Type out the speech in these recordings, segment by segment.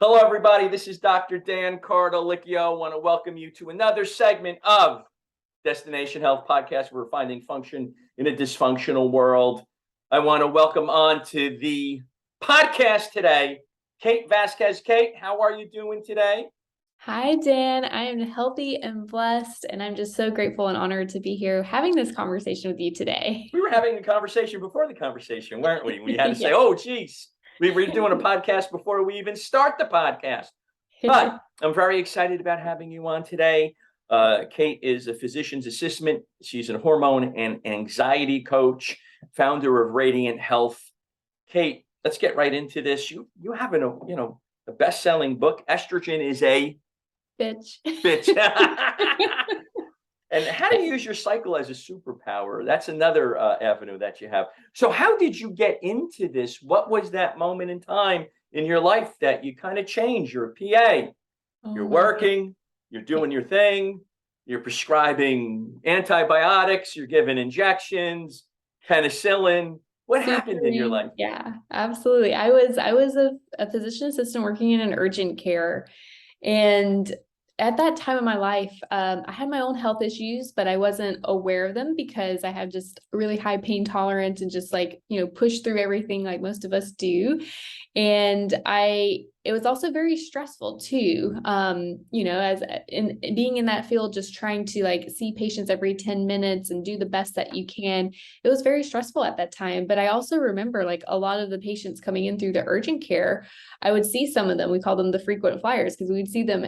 Hello, everybody. This is Dr. Dan Cardolicchio. I want to welcome you to another segment of Destination Health Podcast. Where we're finding function in a dysfunctional world. I want to welcome on to the podcast today, Kate Vazquez. Kate, how are you doing today? Hi, Dan. I am healthy and blessed, and I'm just so grateful and honored to be here having this conversation with you today. We were having a conversation before the conversation, weren't we? We had to say, Yes. oh, geez, we were doing a podcast before we even start the podcast. But I'm very excited about having you on today. Kate is a physician's assistant. She's a hormone and anxiety coach, founder of Radiant Health. Kate, let's get right into this. You have a best-selling book. Estrogen is a Bitch. bitch. And how to use your cycle as a superpower. That's another avenue that you have. So how did you get into this? What was that moment in time in your life that you kind of changed? You're a PA, you're working, you're doing your thing, you're prescribing antibiotics, you're giving injections, penicillin. What happened in your life? Yeah, absolutely. I was a physician assistant working in an urgent care. And at that time of my life, I had my own health issues, but I wasn't aware of them because I had just really high pain tolerance and just push through everything like most of us do. And it was also very stressful too. As in being in that field, just trying to see patients every 10 minutes and do the best that you can. It was very stressful at that time. But I also remember a lot of the patients coming in through the urgent care, I would see some of them, we call them the frequent flyers, because we'd see them,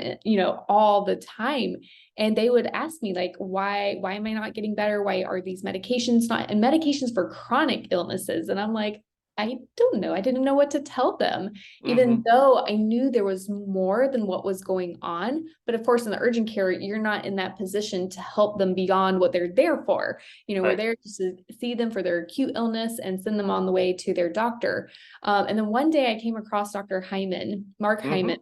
all the time. And they would ask me why am I not getting better? Why are these medications not, and medications for chronic illnesses? And I'm like, I don't know. I didn't know what to tell them, even though I knew there was more than what was going on. But of course, in the urgent care, you're not in that position to help them beyond what they're there for. We're there just to see them for their acute illness and send them on the way to their doctor. And then one day I came across Dr. Hyman, Mark Hyman,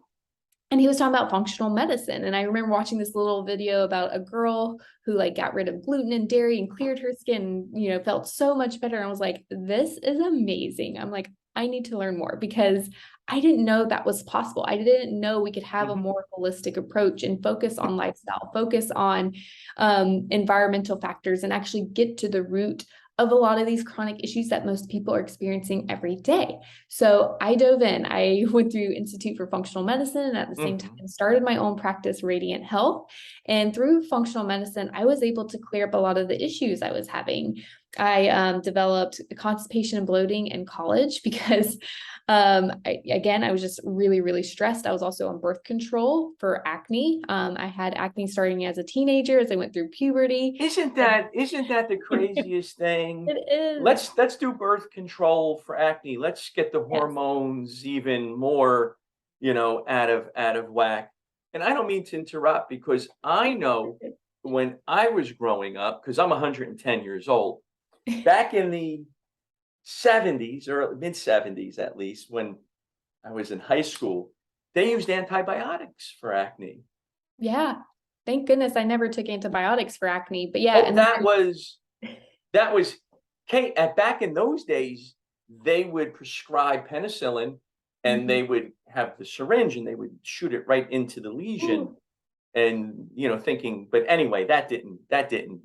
and he was talking about functional medicine. And I remember watching this little video about a girl who got rid of gluten and dairy and cleared her skin, felt so much better. And I was like, this is amazing. I'm like, I need to learn more, because I didn't know that was possible. I didn't know we could have a more holistic approach and focus on lifestyle, focus on environmental factors, and actually get to the root of a lot of these chronic issues that most people are experiencing every day. So I dove in. I went through Institute for Functional Medicine, and at the same time started my own practice, Radiant Health. And through functional medicine, I was able to clear up a lot of the issues I was having. I developed constipation and bloating in college because I was just really, really stressed. I was also on birth control for acne. I had acne starting as a teenager as I went through puberty. Isn't that the craziest thing? It is. Let's do birth control for acne. Let's get the hormones even more, out of whack. And I don't mean to interrupt, because I know when I was growing up, because I'm 110 years old, back in the 70s or mid 70s, at least, when I was in high school, they used antibiotics for acne. Yeah. Thank goodness I never took antibiotics for acne. But yeah. And that was Kate, back in those days, they would prescribe penicillin, and they would have the syringe and they would shoot it right into the lesion. And thinking, but anyway, that didn't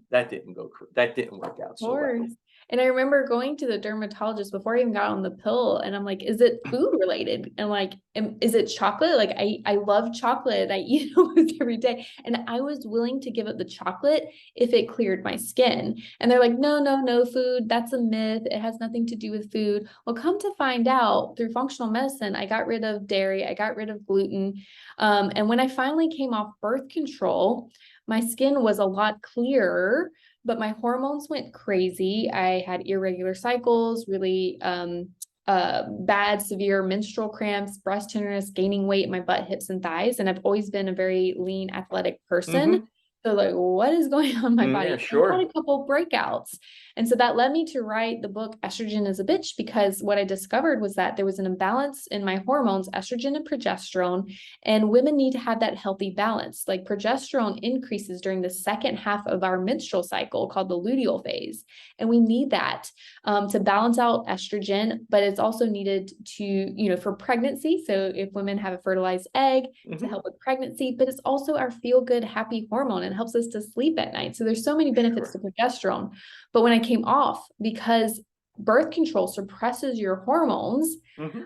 work out so well. And I remember going to the dermatologist before I even got on the pill, and I'm like, is it food related? And is it chocolate? I love chocolate. I eat almost every day. And I was willing to give up the chocolate if it cleared my skin. And they're like, no food. That's a myth. It has nothing to do with food. Well, come to find out, through functional medicine, I got rid of dairy. I got rid of gluten. And when I finally came off birth control, my skin was a lot clearer, but my hormones went crazy. I had irregular cycles, really bad, severe menstrual cramps, breast tenderness, gaining weight in my butt, hips, and thighs. And I've always been a very lean, athletic person. So like, what is going on in my body? Yeah, And I had sure. a couple breakouts. And so that led me to write the book Estrogen is a Bitch, because what I discovered was that there was an imbalance in my hormones, estrogen and progesterone, and women need to have that healthy balance. Like progesterone increases during the second half of our menstrual cycle called the luteal phase. And we need that to balance out estrogen, but it's also needed to, for pregnancy. So if women have a fertilized egg, to Hmm. help with pregnancy, but it's also our feel-good, happy hormone and helps us to sleep at night. So there's so many benefits to Sure. progesterone. But when I came off, because birth control suppresses your hormones, Hmm.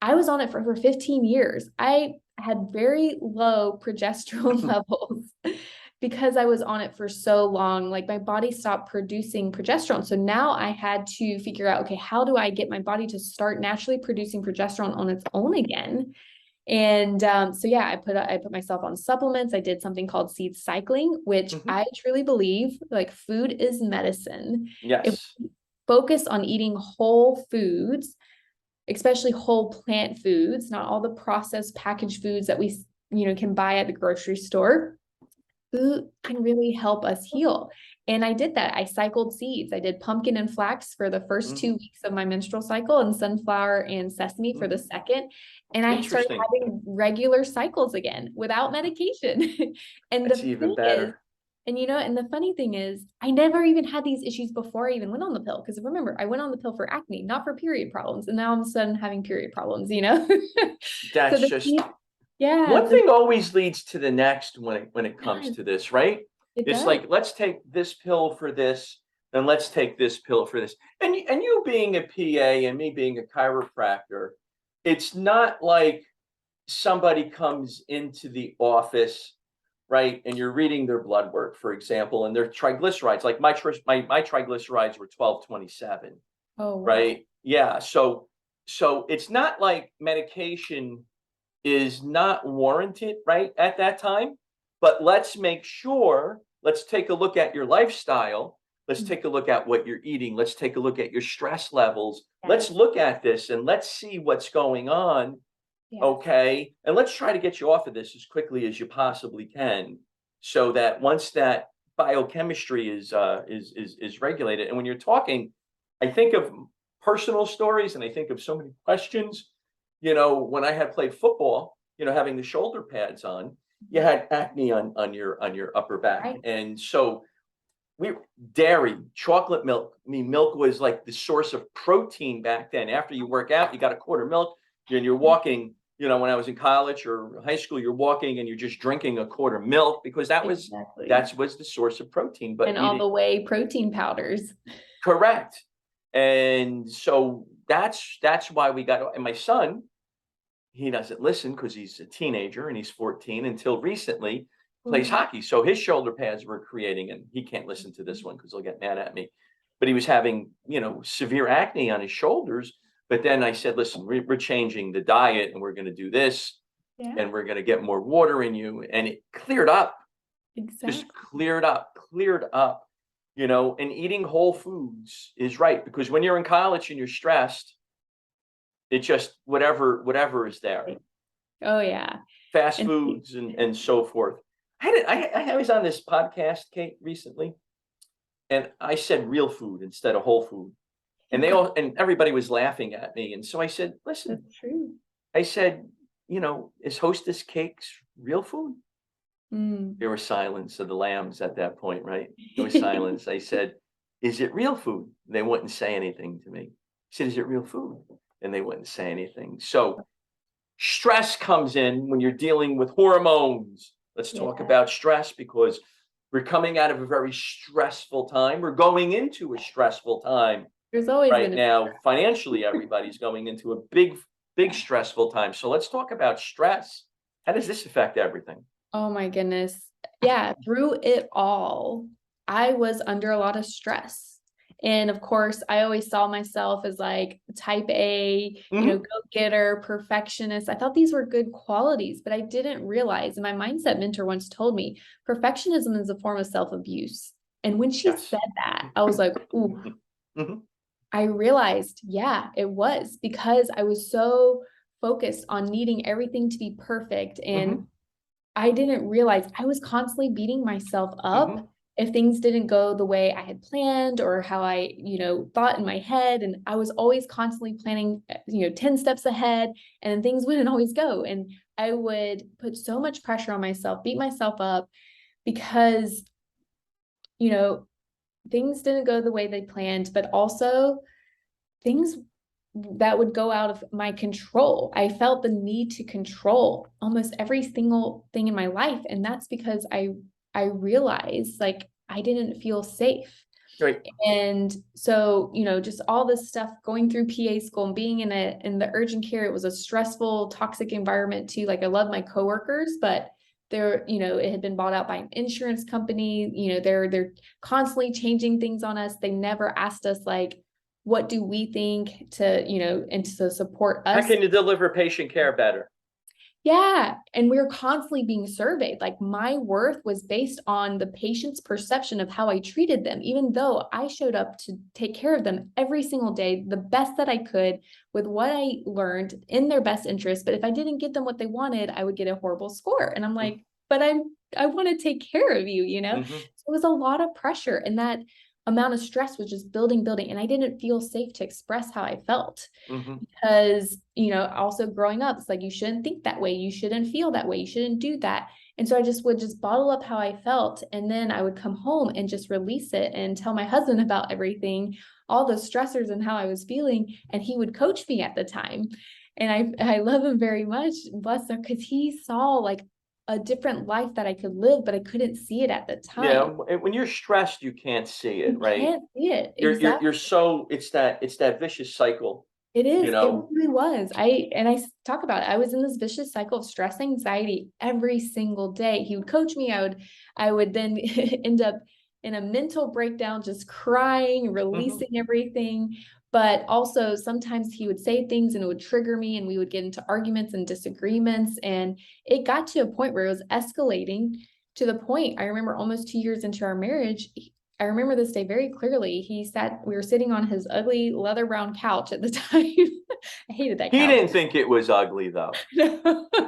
I was on it for over 15 years. I had very low progesterone levels because I was on it for so long. Like my body stopped producing progesterone. So now I had to figure out, okay, how do I get my body to start naturally producing progesterone on its own again? And so yeah, I put myself on supplements. I did something called seed cycling, which Hmm. I truly believe like food is medicine. If Yes. we focus on eating whole foods, especially whole plant foods, not all the processed packaged foods that we can buy at the grocery store, food can really help us heal. And I did that. I cycled seeds. I did pumpkin and flax for the first Hmm. 2 weeks of my menstrual cycle, and sunflower and sesame for the Hmm. second. And I started Interesting. having regular cycles again without medication. And the That's even thing is, better. and the funny thing is, I never even had these issues before I even went on the pill. Because remember, I went on the pill for acne, not for period problems. And now I'm sudden having period problems. So That's the just yeah, one thing always leads to the next when it comes to this, right? it It's does. like, let's take this pill for this, and let's take this pill for this. And you being a PA and me being a chiropractor, it's not like somebody comes into the office, right, and you're reading their blood work, for example, and their triglycerides, like my triglycerides were 1227, Oh, wow. right? Yeah, so it's not like medication is not warranted right at that time. But let's make sure, let's take a look at your lifestyle. Let's take a look at what you're eating. Let's take a look at your stress levels. Let's Yes. look at this and let's see what's going on. Yes. Okay. And let's try to get you off of this as quickly as you possibly can. So that once that biochemistry is regulated. And when you're talking, I think of personal stories and I think of so many questions. When I had played football, having the shoulder pads on, you had acne on your upper back. Right. And so we dairy, chocolate milk. I mean, milk was like the source of protein back then. After you work out, you got a quart of milk, and you're walking. When I was in college or high school, you're walking and you're just drinking a quart of milk because Exactly. that was the source of protein. But And all eating the whey protein powders. correct, and so that's why we got. And my son, he doesn't listen because he's a teenager and he's 14 until recently plays Mhm. hockey. So his shoulder pads were creating, and he can't listen to this one because he'll get mad at me. But he was having, severe acne on his shoulders. But then I said, listen, we're changing the diet and we're going to do this Yeah, and we're going to get more water in you. And it cleared up, just exactly. cleared up, and eating whole foods is right because when you're in college and you're stressed, it just whatever is there. Oh, yeah. Fast And foods and so forth. I was on this podcast, Kate, recently, and I said real food instead of whole food. And everybody was laughing at me. And so I said, listen, that's true. I said, is Hostess cakes real food? Mm. There was silence of the lambs at that point, right? There was silence. I said, is it real food? They wouldn't say anything to me. I said, is it real food? And they wouldn't say anything. So stress comes in when you're dealing with hormones. Let's talk Yeah. about stress because we're coming out of a very stressful time. We're going into a stressful time There's always right gonna now. Financially, everybody's going into a big yeah. stressful time. So let's talk about stress. How does this affect everything? Oh my goodness. Yeah, through it all, I was under a lot of stress. And of course, I always saw myself as like type A, Hmm. go-getter, perfectionist. I thought these were good qualities, but I didn't realize, and my mindset mentor once told me, perfectionism is a form of self-abuse. And when she Yes. said that, I was like, ooh, Hmm. I realized, yeah, it was because I was so focused on needing everything to be perfect. And Hmm. I didn't realize I was constantly beating myself up Mhm. if things didn't go the way I had planned or how I, thought in my head. And I was always constantly planning, 10 steps ahead, and things wouldn't always go. And I would put so much pressure on myself, beat myself up because, you know, things didn't go the way they planned, but also things that would go out of my control. I felt the need to control almost every single thing in my life. And that's because I realized like I didn't feel safe. Right. And so, just all this stuff going through PA school and being in the urgent care, it was a stressful, toxic environment too. Like I love my coworkers, but it had been bought out by an insurance company. They're constantly changing things on us. They never asked us like, what do we think and to support How us. can you deliver patient care better? Yeah. And we were constantly being surveyed. Like my worth was based on the patient's perception of how I treated them, even though I showed up to take care of them every single day, the best that I could with what I learned in their best interest. But if I didn't give them what they wanted, I would get a horrible score. And I'm like, but I want to take care of you. Mhm. So it was a lot of pressure, and that amount of stress was just building. And I didn't feel safe to express how I felt. Mhm. Because also growing up, it's like you shouldn't think that way, you shouldn't feel that way, you shouldn't do that. And so I just would just bottle up how I felt, and then I would come home and just release it and tell my husband about everything, all the stressors and how I was feeling, and he would coach me at the time. And I love him very much, bless him, because he saw like a different life that I could live, but I couldn't see it at the Yeah, time. when you're stressed, you can't see it, You right? can't see it. You're Exactly. so it's that vicious cycle, It you is. It know. really was. Talk about it. I was in this vicious cycle of stress, anxiety every single day. He would coach me. I would then end up in a mental breakdown, just crying, Mhm. releasing everything. But also sometimes he would say things and it would trigger me, and we would get into arguments and disagreements. And it got to a point where it was escalating to the point I remember almost 2 years into our marriage. I remember this day very clearly. We were sitting on his ugly leather brown couch at the time. I hated that He couch. didn't think it was ugly though.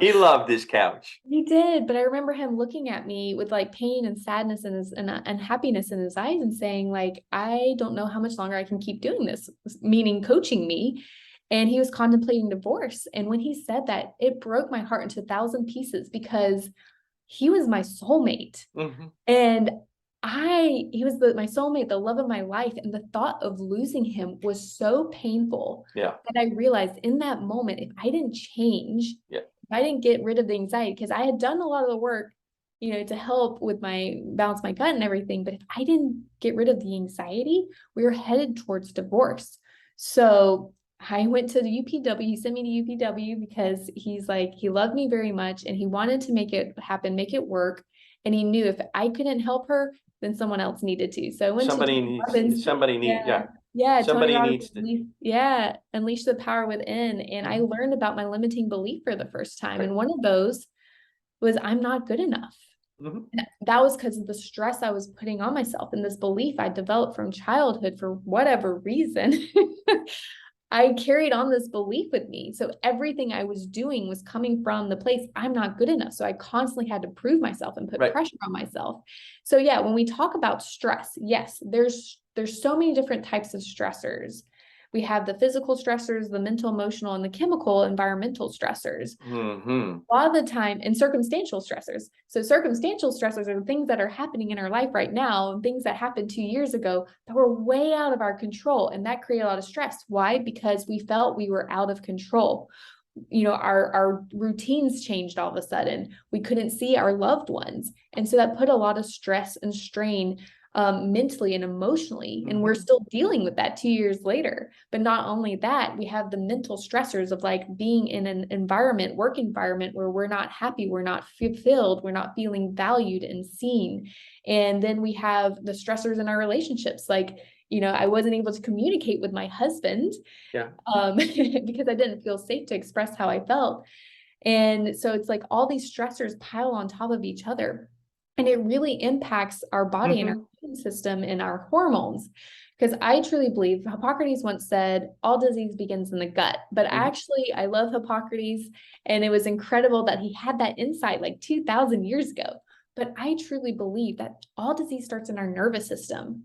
He loved his couch. He did, but I remember him looking at me with like pain and sadness and happiness in his eyes, and saying like, I don't know how much longer I can keep doing this, meaning coaching me. And he was contemplating divorce. And when he said that, it broke my heart into 1,000 pieces, because he was my soulmate. Mhm. And he was my soulmate, the love of my life. And the thought of losing him was so painful Yeah. that I realized in that moment, if I didn't change, Yeah. if I didn't get rid of the anxiety, because I had done a lot of the work, to help with my balance my gut and everything. But if I didn't get rid of the anxiety, we were headed towards divorce. So I went to the UPW. He sent me to UPW because he's like, he loved me very much and he wanted to make it happen, make it work. And he knew if I couldn't help her, then someone else needed to. So I went to Tony Robbins. Yeah. Yeah, Tony Somebody Robbins, needs to. Unleash the Power Within. And I Mhm. learned about my limiting belief for the first time. Right. And one of those was I'm not good enough. Mhm. And that was because of the stress I was putting on myself, and this belief I developed from childhood for whatever reason. I carried on this belief with me. So everything I was doing was coming from the place I'm not good enough. So I constantly had to prove myself and put Right. pressure on myself. So yeah, when we talk about stress, yes, there's so many different types of stressors. We have the physical stressors, the mental, emotional, and the chemical environmental stressors. Mhm. A lot of the time, and circumstantial stressors. So circumstantial stressors are the things that are happening in our life right now, and things that happened 2 years ago that were way out of our control. And that created a lot of stress. Why? Because we felt we were out of control. Our routines changed all of a sudden. We couldn't see our loved ones. And so that put a lot of stress and strain mentally and emotionally. And we're Mhm. still dealing with that 2 years later. But not only that, we have the mental stressors of like being in an environment, work environment, where we're not happy, we're not fulfilled, we're not feeling valued and seen. And then we have the stressors in our relationships. Like, I wasn't able to communicate with my husband Yeah. because I didn't feel safe to express how I felt. And so it's like all these stressors pile on top of each other. And it really impacts our body and our Mhm. immune system and our hormones. Because I truly believe Hippocrates once said, all disease begins in the gut. But actually, I love Hippocrates, and it was incredible that he had that insight like 2,000 years ago. But I truly believe that all disease starts in our nervous system.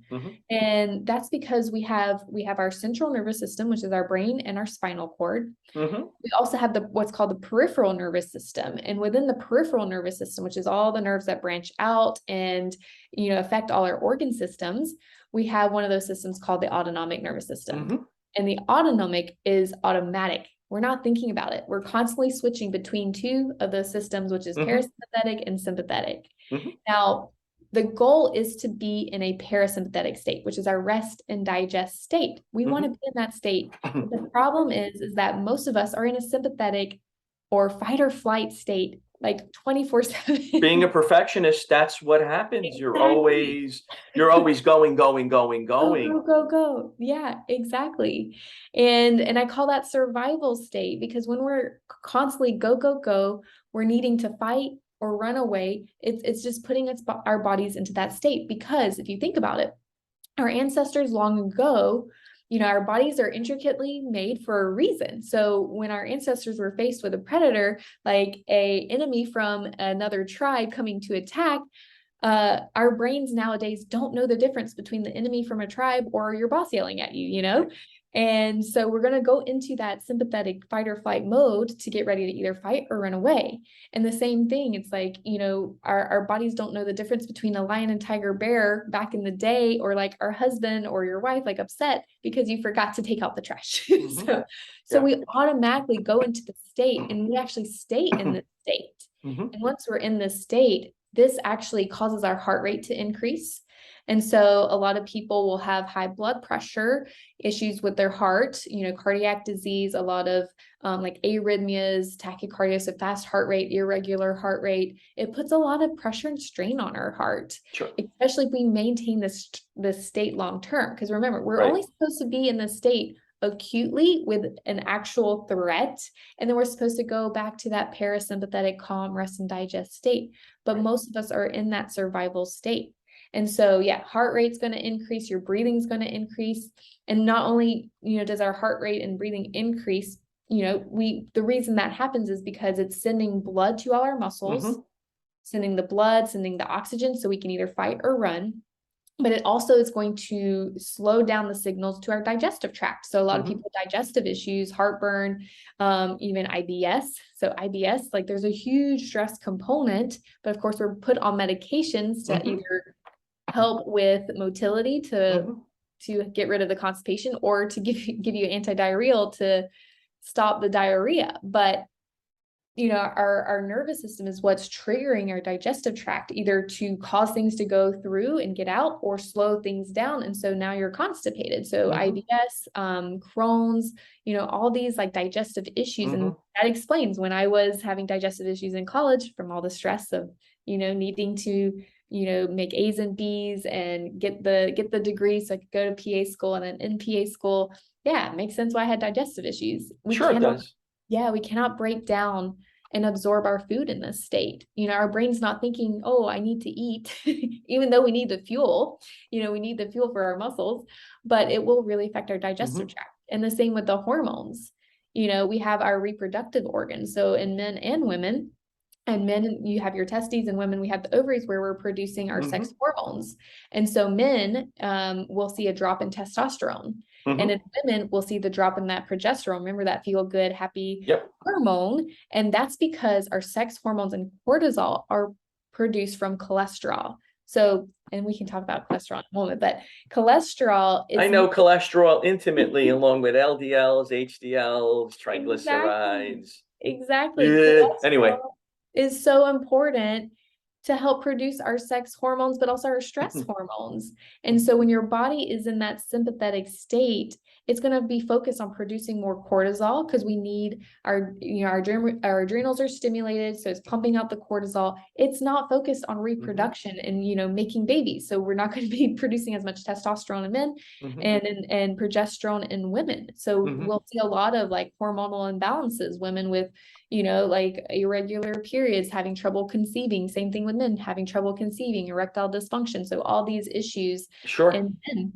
And that's because we have our central nervous system, which is our brain and our spinal cord. We also have what's called the peripheral nervous system. And within the peripheral nervous system, which is all the nerves that branch out and, affect all our organ systems, we have one of those systems called the autonomic nervous system. And the autonomic is automatic. We're not thinking about it. We're constantly switching between two of those systems, which is parasympathetic and sympathetic. Now, the goal is to be in a parasympathetic state, which is our rest and digest state. We want to be in that state. But the problem is that most of us are in a sympathetic or fight or flight state, like 24/7. Being a perfectionist, that's what happens. Exactly. You're always going. Go. Yeah, exactly. And I call that survival state, because when we're constantly go, we're needing to fight or run away. It's just putting our bodies into that state. Because if you think about it, our ancestors long ago, our bodies are intricately made for a reason. So when our ancestors were faced with a predator, like an enemy from another tribe coming to attack, our brains nowadays don't know the difference between the enemy from a tribe or your boss yelling at you. And so we're going to go into that sympathetic fight or flight mode to get ready to either fight or run away. And the same thing, it's like, our bodies don't know the difference between a lion and tiger bear back in the day, or like our husband or your wife, like upset because you forgot to take out the trash. So we automatically go into the state, and we actually stay in this state. And once we're in this state, this actually causes our heart rate to increase. And so a lot of people will have high blood pressure, issues with their heart, cardiac disease, a lot of like arrhythmias, tachycardia, so fast heart rate, irregular heart rate. It puts a lot of pressure and strain on our heart, especially if we maintain this state long term. Because remember, we're only supposed to be in this state acutely with an actual threat, and then we're supposed to go back to that parasympathetic, calm, rest and digest state. But most of us are in that survival state. And so, heart rate's going to increase, your breathing's going to increase. And not only, does our heart rate and breathing increase, the reason that happens is because it's sending blood to all our muscles, sending the blood, sending the oxygen, so we can either fight or run. But it also is going to slow down the signals to our digestive tract. So a lot of people with digestive issues, heartburn, even IBS. So IBS, like there's a huge stress component, but of course we're put on medications to either help with motility to get rid of the constipation, or to give you antidiarrheal to stop the diarrhea. But our nervous system is what's triggering our digestive tract, either to cause things to go through and get out, or slow things down. And so now you're constipated. So IBS, Crohn's, all these like digestive issues. And that explains when I was having digestive issues in college from all the stress of, needing to, make A's and B's and get the degree so I could go to PA school, and then in PA school. Yeah, it makes sense why I had digestive issues. It does. Yeah, we cannot break down and absorb our food in this state. Our brain's not thinking, oh, I need to eat, even though we need the fuel. We need the fuel for our muscles, but it will really affect our digestive tract. And the same with the hormones. We have our reproductive organs. So in men and women, and men, you have your testes, and women, we have the ovaries where we're producing our sex hormones. And so men will see a drop in testosterone. And in women, we'll see the drop in that progesterone. Remember that feel good, happy hormone. And that's because our sex hormones and cortisol are produced from cholesterol. So, and we can talk about cholesterol in a moment, but cholesterol is... I know cholesterol intimately, along with LDLs, HDLs, triglycerides. Exactly. Anyway. Is so important to help produce our sex hormones, but also our stress hormones. And so when your body is in that sympathetic state, it's going to be focused on producing more cortisol, because we need our adrenals are stimulated. So it's pumping out the cortisol. It's not focused on reproduction and, making babies. So we're not going to be producing as much testosterone in men and progesterone in women. So we'll see a lot of like hormonal imbalances, women with, like irregular periods, having trouble conceiving, same thing with men, having trouble conceiving, erectile dysfunction. So all these issues in men.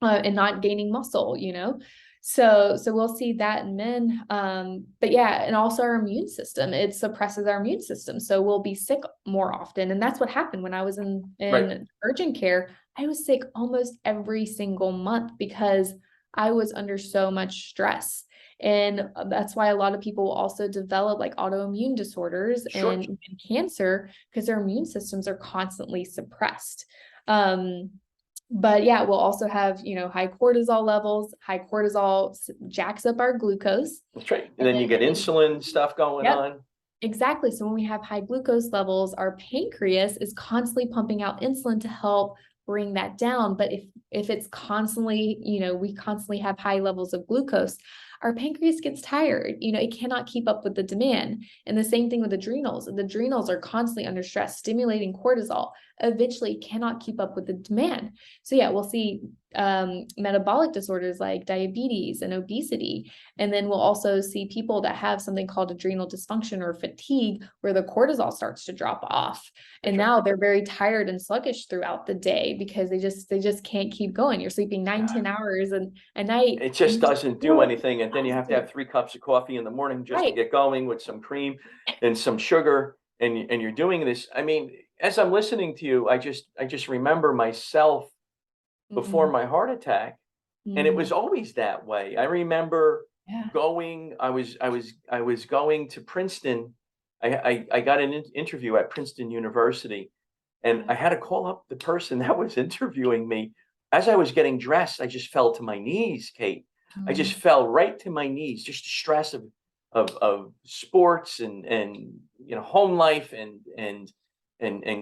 and not gaining muscle, you know? So we'll see that in men. But yeah, and also our immune system, it suppresses our immune system. So we'll be sick more often. And that's what happened when I was Right. in urgent care. I was sick almost every single month because I was under so much stress. And that's why a lot of people also develop like autoimmune disorders Sure. and even cancer, because their immune systems are constantly suppressed. Um, but yeah, we'll also have, you know, high cortisol levels. High cortisol jacks up our glucose. That's right. And And then you get then, insulin stuff going yep, on. exactly. So when we have high glucose levels, our pancreas is constantly pumping out insulin to help bring that down. But if it's constantly, you know, we constantly have high levels of glucose, our pancreas gets tired. You know, it cannot keep up with the demand. And the same thing with adrenals. The adrenals are constantly under stress, stimulating cortisol, eventually cannot keep up with the demand. So yeah, we'll see metabolic disorders like diabetes and obesity. And then we'll also see people that have something called adrenal dysfunction or fatigue, where the cortisol starts to drop off. And That's right. now they're very tired and sluggish throughout the day because they just can't keep going. You're sleeping 9-10 hours a night. It just And you doesn't do feel anything. And then you have to have 3 cups of coffee in the morning just to right. get going with some cream and some sugar. And you're doing this. I mean, as I'm listening to you, I just remember myself before Mhm. my heart attack. And it was Mhm. always that way. I remember Yeah. going, I was going to Princeton. I got an interview at Princeton University, and I had to call up the person that was interviewing me. As I was getting dressed, I just fell to my knees, Kate. I just Mm. fell right to my knees, just the stress of sports and you know, home life and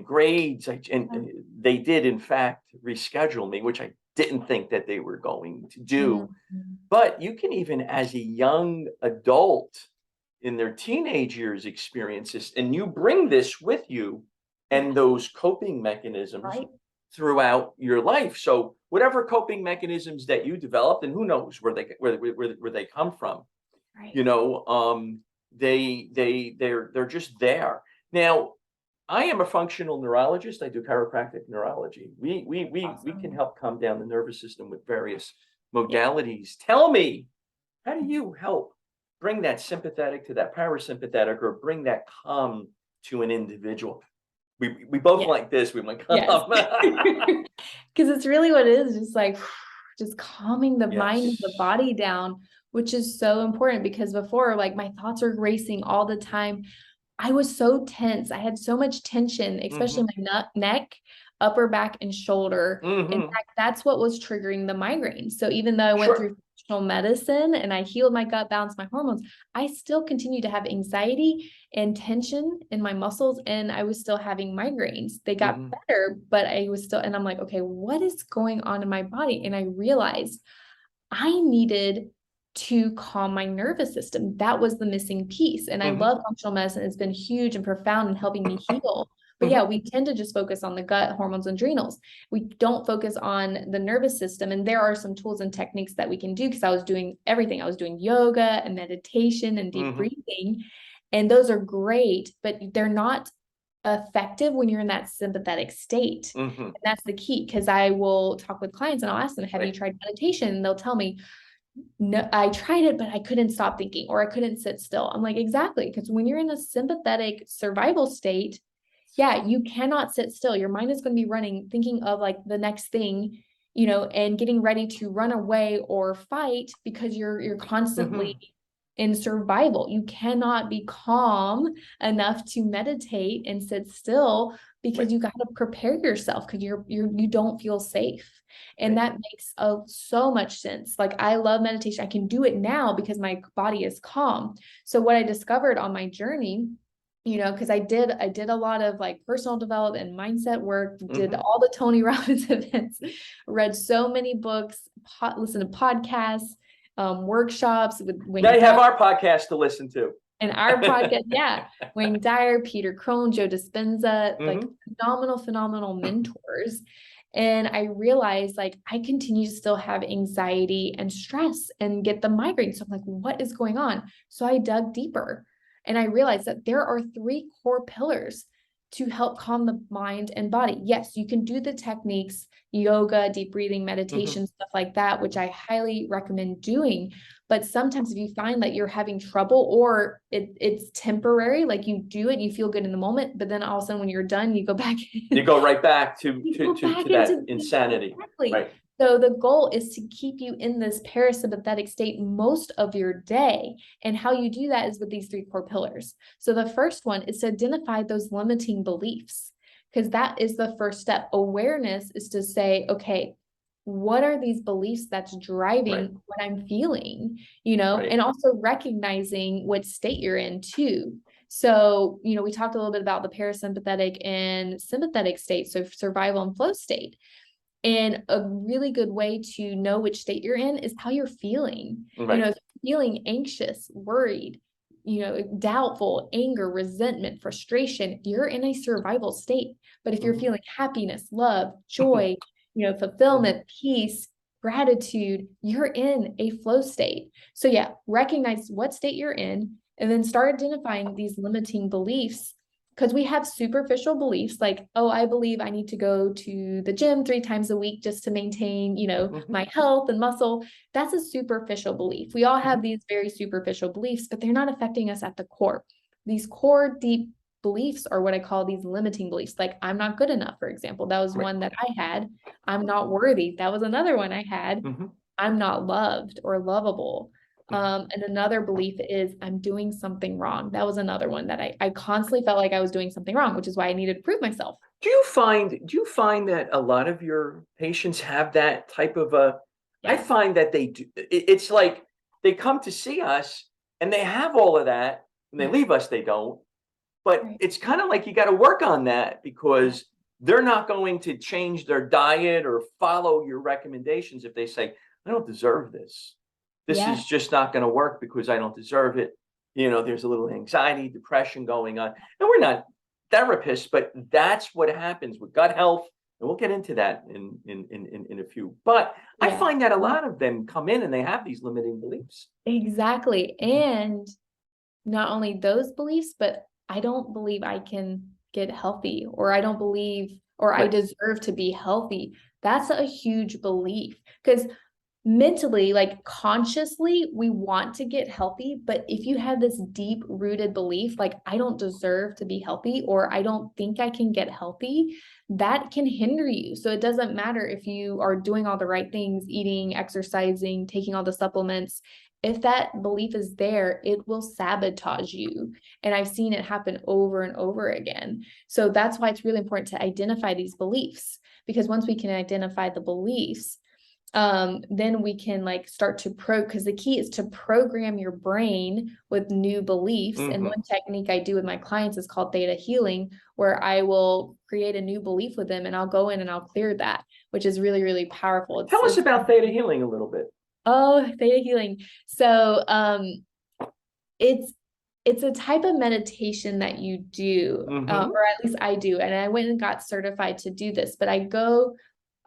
grades. And they did in fact reschedule me, which I didn't think that they were going to do. Mhm. But you can, even as a young adult in their teenage years, experience this, and you bring this with you Yeah. and those coping mechanisms Right. throughout your life. So whatever coping mechanisms that you developed, and who knows where they come from, Right. you know, they're just there. Now, I am a functional neurologist. I do chiropractic neurology. We can Awesome. help calm down the nervous system with various Yeah. modalities. Tell me, how do you help bring that sympathetic to that parasympathetic, or bring that calm to an individual? We both Yeah. like this. We like Yes. calm. Because it's really what it is, just like just calming the mind and the Yes. body down, which is so important because before, like my thoughts are racing all the time. I was so tense. I had so much tension, especially Hmm. my neck, upper back, and shoulder. In Hmm. fact, that's what was triggering the migraines. So even though I went Sure. through functional medicine and I healed my gut, balanced my hormones, I still continued to have anxiety and tension in my muscles, and I was still having migraines. They got Hmm. better, but I was still, and I'm like, okay, what is going on in my body? And I realized I needed to calm my nervous system. That was the missing piece. And I Hmm. love functional medicine. It's been huge and profound in helping me heal. But yeah, Hmm. we tend to just focus on the gut, hormones, and adrenals. We don't focus on the nervous system. And there are some tools and techniques that we can do because I was doing everything. I was doing yoga and meditation and deep Hmm. breathing. And those are great, but they're not effective when you're in that sympathetic state. Hmm. And that's the key, because I will talk with clients and I'll ask them, have you Right. tried meditation? And they'll tell me, no, I tried it, but I couldn't stop thinking, or I couldn't sit still. I'm like, exactly. Because when you're in a sympathetic survival state, yeah, you cannot sit still. Your mind is going to be running, thinking of like the next thing, you know, and getting ready to run away or fight because you're constantly Hmm. in survival. You cannot be calm enough to meditate and sit still because Right. you got to prepare yourself because you don't feel safe. And Right. that makes so much sense. Like I love meditation. I can do it now because my body is calm. So what I discovered on my journey, you know, because I did a lot of like personal development and mindset work, did Hmm. all the Tony Robbins events, read so many books, listened to podcasts, workshops with Now Wayne you have Dyer our podcast to listen to. and our podcast. Yeah, Wayne Dyer, Peter Crone, Joe Dispenza, like Hmm. phenomenal mentors. And I realized like I continue to still have anxiety and stress and get the migraine. So I'm like, what is going on? So I dug deeper and I realized that there are three core pillars to help calm the mind and body. Yes, you can do the techniques, yoga, deep breathing, meditation, stuff like that, which I highly recommend doing. But sometimes if you find that you're having trouble, or it's temporary, like you do it, you feel good in the moment, but then all of a sudden when you're done, you go back You go right back to that into insanity. exactly. Right. So the goal is to keep you in this parasympathetic state most of your day. And how you do that is with these 3 core pillars. So the first one is to identify those limiting beliefs, because that is the first step. Awareness is to say, okay, what are these beliefs that's driving what I'm feeling, and also recognizing what state you're in too. So, we talked a little bit about the parasympathetic and sympathetic state, so survival and flow state. And a really good way to know which state you're in is how you're feeling. If you're feeling anxious, worried, doubtful, anger, resentment, frustration, you're in a survival state. But if you're feeling happiness, love, joy, fulfillment, peace, gratitude, you're in a flow state. So yeah, recognize what state you're in and then start identifying these limiting beliefs. Because we have superficial beliefs like, oh, I believe I need to go to the gym 3 times a week just to maintain, my health and muscle. That's a superficial belief. We all have these very superficial beliefs, but they're not affecting us at the core. These core deep beliefs are what I call these limiting beliefs. Like, I'm not good enough, for example. That was one that I had. I'm not worthy. That was another one I had. I'm not loved or lovable. And another belief is I'm doing something wrong. That was another one that I constantly felt like I was doing something wrong, which is why I needed to prove myself. Do you find that a lot of your patients have that type of a, I find that they do, it's like they come to see us and they have all of that and they leave us, they don't. But it's kind of like you got to work on that because they're not going to change their diet or follow your recommendations if they say, I don't deserve this. This is just not going to work because I don't deserve it. There's a little anxiety, depression going on. And we're not therapists, but that's what happens with gut health. And we'll get into that in a few. But I find that a lot of them come in and they have these limiting beliefs. Exactly. And not only those beliefs, but I don't believe I can get healthy, or I don't believe, or I deserve to be healthy. That's a huge belief, because mentally, like consciously, we want to get healthy. But if you have this deep rooted belief, like I don't deserve to be healthy, or I don't think I can get healthy, that can hinder you. So it doesn't matter if you are doing all the right things, eating, exercising, taking all the supplements. If that belief is there, it will sabotage you. And I've seen it happen over and over again. So that's why it's really important to identify these beliefs, because once we can identify the beliefs, then we can start to because the key is to program your brain with new beliefs. And one technique I do with my clients is called Theta Healing, where I will create a new belief with them and I'll go in and I'll clear that, which is really, really powerful. Tell us about Theta Healing a little bit. Oh, Theta Healing. So, it's a type of meditation that you do, or at least I do. And I went and got certified to do this, but I go,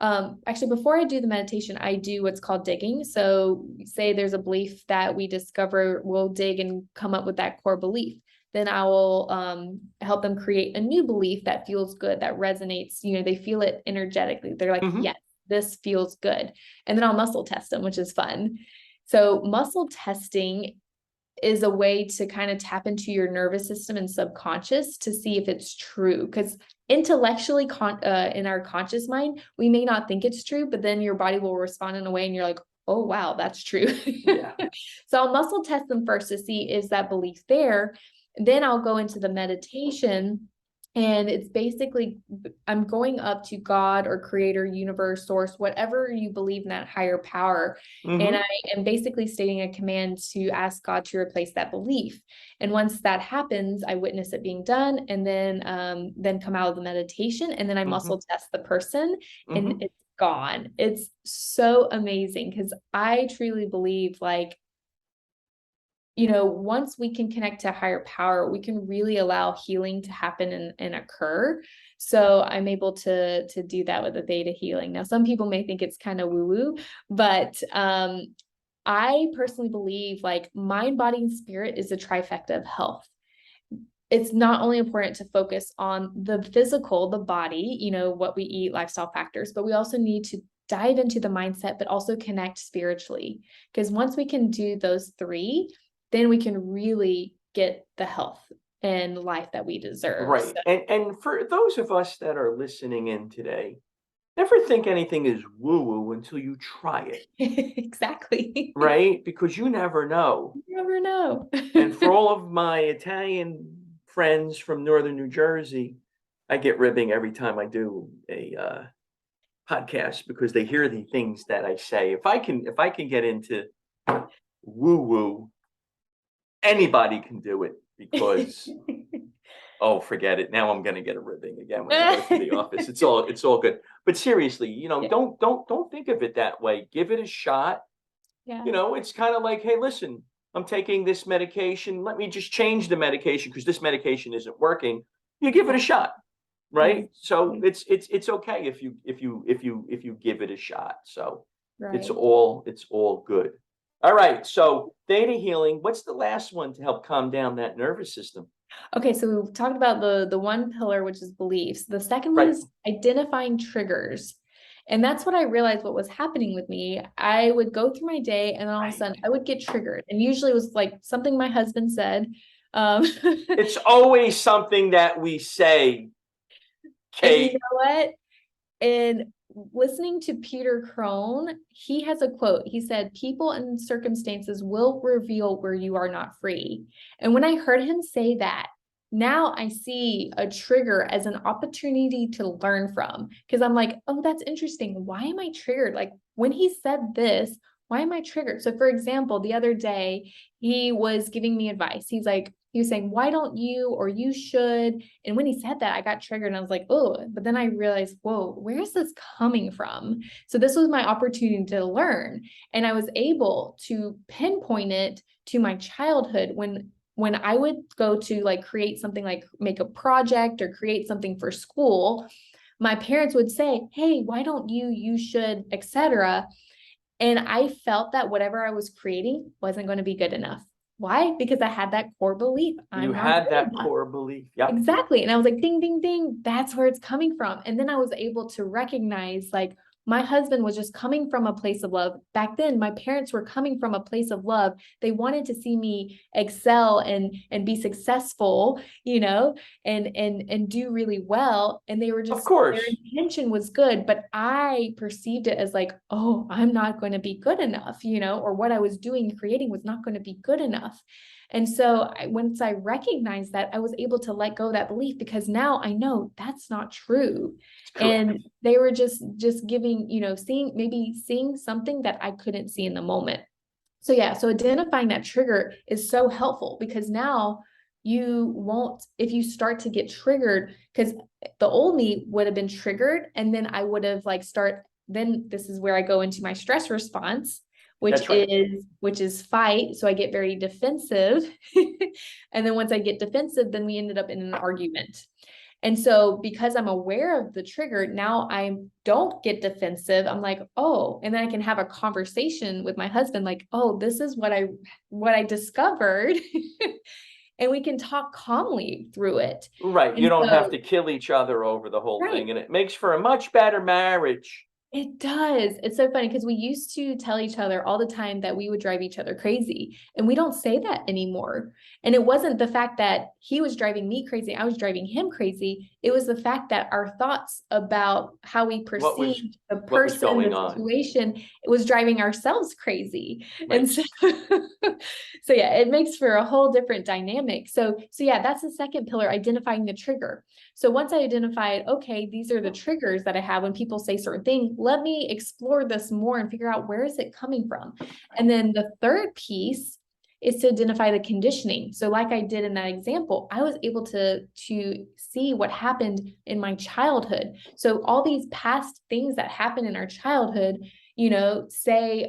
actually, before I do the meditation, I do what's called digging. So say there's a belief that we discover, we'll dig and come up with that core belief. Then I will help them create a new belief that feels good, that resonates, they feel it energetically. They're like, yes, this feels good. And then I'll muscle test them, which is fun. So muscle testing is a way to kind of tap into your nervous system and subconscious to see if it's true. Because intellectually, in our conscious mind, we may not think it's true, but then your body will respond in a way and you're like, oh, wow, that's true. So I'll muscle test them first to see, is that belief there? Then I'll go into the meditation. And it's basically, I'm going up to God or creator, universe, source, whatever you believe in, that higher power. And I am basically stating a command to ask God to replace that belief. And once that happens, I witness it being done, and then come out of the meditation, and then I muscle test the person, and it's gone. It's so amazing, because I truly believe once we can connect to higher power, we can really allow healing to happen and occur. So I'm able to do that with the Theta Healing. Now, some people may think it's kind of woo-woo, but I personally believe mind, body, and spirit is a trifecta of health. it's not only important to focus on the physical, the body, you know, what we eat, lifestyle factors, but we also need to dive into the mindset, but also connect spiritually. Because once we can do those three, then we can really get the health and life that we deserve. Right. And for those of us that are listening in today, never think anything is woo-woo until you try it, Exactly. right? Because you never know. You never know. And for all of my Italian friends from northern New Jersey, I get ribbing every time I do a podcast because they hear the things that I say. If I can get into woo-woo, anybody can do it because oh, forget it. Now I'm gonna get a ribbing again when I go to the office. It's all good. But seriously, Yeah. don't think of it that way. Give it a shot. Yeah. It's kind of like, hey, listen, I'm taking this medication. Let me just change the medication because this medication isn't working. You give it a shot, right? So it's okay if you give it a shot. So it's Right. all good. All right. So Theta Healing. What's the last one to help calm down that nervous system? Okay, so we've talked about the one pillar, which is beliefs. The second one Right. is identifying triggers. And that's what I realized what was happening with me. I would go through my day and then all of a sudden I would get triggered. And usually it was like something my husband said. It's always something that we say, And you Kate. know what? And listening to Peter Crone, he has a quote. He said, "People and circumstances will reveal where you are not free." And when I heard him say that, now I see a trigger as an opportunity to learn from. Because I'm like, oh, that's interesting. Why am I triggered? Like when he said this, why am I triggered? So, for example, the other day, he was giving me advice. He was saying, why don't you, or you should. And when he said that, I got triggered and I was like, oh, but then I realized, whoa, where is this coming from? So this was my opportunity to learn. And I was able to pinpoint it to my childhood when I would go to like create something like make a project or create something for school, my parents would say, hey, why don't you should, etc. And I felt that whatever I was creating wasn't going to be good enough. Why? Because I had that core belief. You I'm not had good that enough. core belief. Yep. Exactly. And I was like, ding, ding, ding. That's where it's coming from. And then I was able to recognize like my husband was just coming from a place of love. Back then, my parents were coming from a place of love. They wanted to see me excel and be successful, and do really well. And they were Of just, course. their intention was good, but I perceived it as like, oh, I'm not going to be good enough, or what I was doing, creating was not going to be good enough. And so once I recognized that, I was able to let go of that belief because now I know that's not true. And they were just giving, seeing something that I couldn't see in the moment. So yeah, so identifying that trigger is so helpful because now you won't, if you start to get triggered, because the old me would have been triggered and then I would have then this is where I go into my stress response, which is fight. So I get very defensive. And then once I get defensive, then we ended up in an argument. And so because I'm aware of the trigger, now I don't get defensive. I'm like, oh, and then I can have a conversation with my husband, like, oh, this is what I discovered. And we can talk calmly through it. Right. And You don't have so, to kill each other over the whole right. thing. And it makes for a much better marriage. It does. It's so funny because we used to tell each other all the time that we would drive each other crazy, and we don't say that anymore. And it wasn't the fact that he was driving me crazy, I was driving him crazy. It was the fact that our thoughts about how we perceived the person, the situation, it was driving ourselves crazy. Right. And so, so yeah, it makes for a whole different dynamic. So yeah, that's the second pillar, identifying the trigger. So once I identified, okay, these are the triggers that I have when people say certain things, let me explore this more and figure out where is it coming from. And then the third piece is to identify the conditioning. So like I did in that example, I was able to see what happened in my childhood. So all these past things that happened in our childhood, say,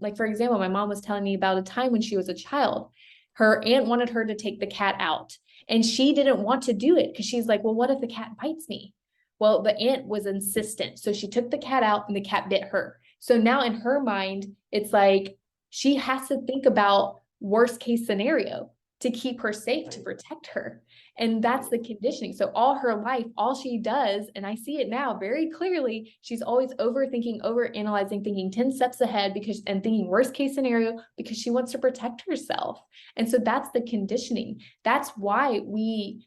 like for example, my mom was telling me about a time when she was a child. Her aunt wanted her to take the cat out. And she didn't want to do it because she's like, well, what if the cat bites me? Well, the aunt was insistent. So she took the cat out and the cat bit her. So now in her mind, it's like she has to think about worst case scenario. to keep her safe, to protect her. And that's the conditioning. So all her life, all she does, and I see it now very clearly, she's always overthinking, overanalyzing, thinking 10 steps ahead and thinking worst case scenario because she wants to protect herself. And so that's the conditioning. That's why we,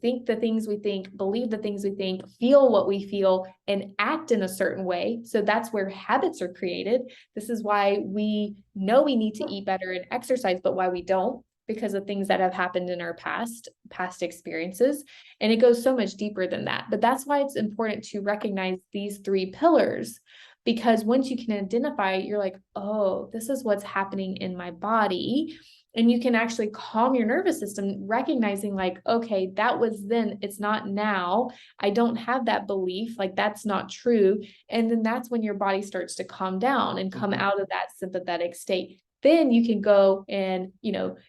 think the things we think, believe the things we think, feel what we feel, and act in a certain way. So that's where habits are created. This is why we know we need to eat better and exercise, but why we don't, because of things that have happened in our past experiences. And it goes so much deeper than that. But that's why it's important to recognize these 3 pillars, because once you can identify it, you're like, oh, this is what's happening in my body. And you can actually calm your nervous system, recognizing like, okay, that was then, it's not now. I don't have that belief, like that's not true. And then that's when your body starts to calm down and come out of that sympathetic state. Then you can go and,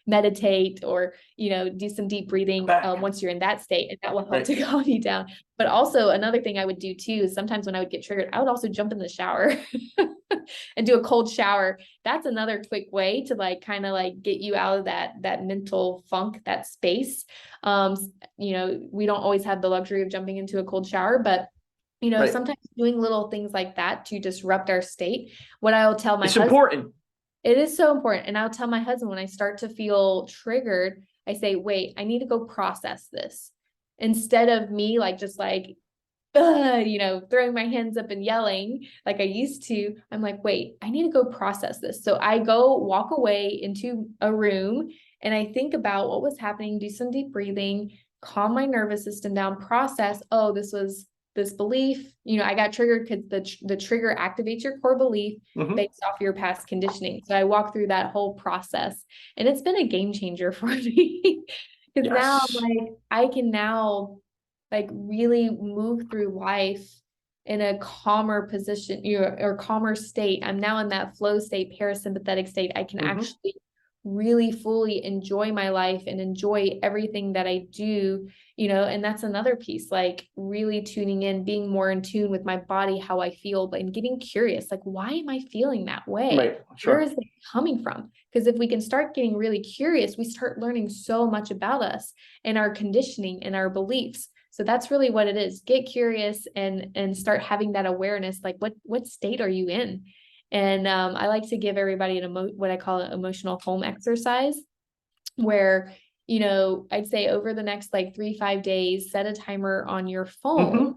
meditate or, do some deep breathing once you're in that state, and that will help to calm you down. But also another thing I would do too, is sometimes when I would get triggered, I would also jump in the shower and do a cold shower. That's another quick way to kind of get you out of that mental funk, that space. We don't always have the luxury of jumping into a cold shower, but sometimes doing little things like that to disrupt our state. What I'll tell my husband, important. It is so important. And I'll tell my husband when I start to feel triggered, I say, wait, I need to go process this. Instead of me throwing my hands up and yelling like I used to, I'm like, wait, I need to go process this. So I go walk away into a room and I think about what was happening, do some deep breathing, calm my nervous system down, process, oh, this was this belief, I got triggered because the trigger activates your core belief based off your past conditioning. So I walk through that whole process and it's been a game changer for me because now I can now really move through life in a calmer position, or calmer state. I'm now in that flow state, parasympathetic state. I can actually really fully enjoy my life and enjoy everything that I do, and that's another piece, really tuning in, being more in tune with my body, how I feel, and getting curious, why am I feeling that way? Right. Sure. Where is it coming from? Because if we can start getting really curious, we start learning so much about us and our conditioning and our beliefs. So that's really what it is. Get curious and start having that awareness, what state are you in? And I like to give everybody what I call an emotional home exercise, where, I'd say over the next 3-5 days, set a timer on your phone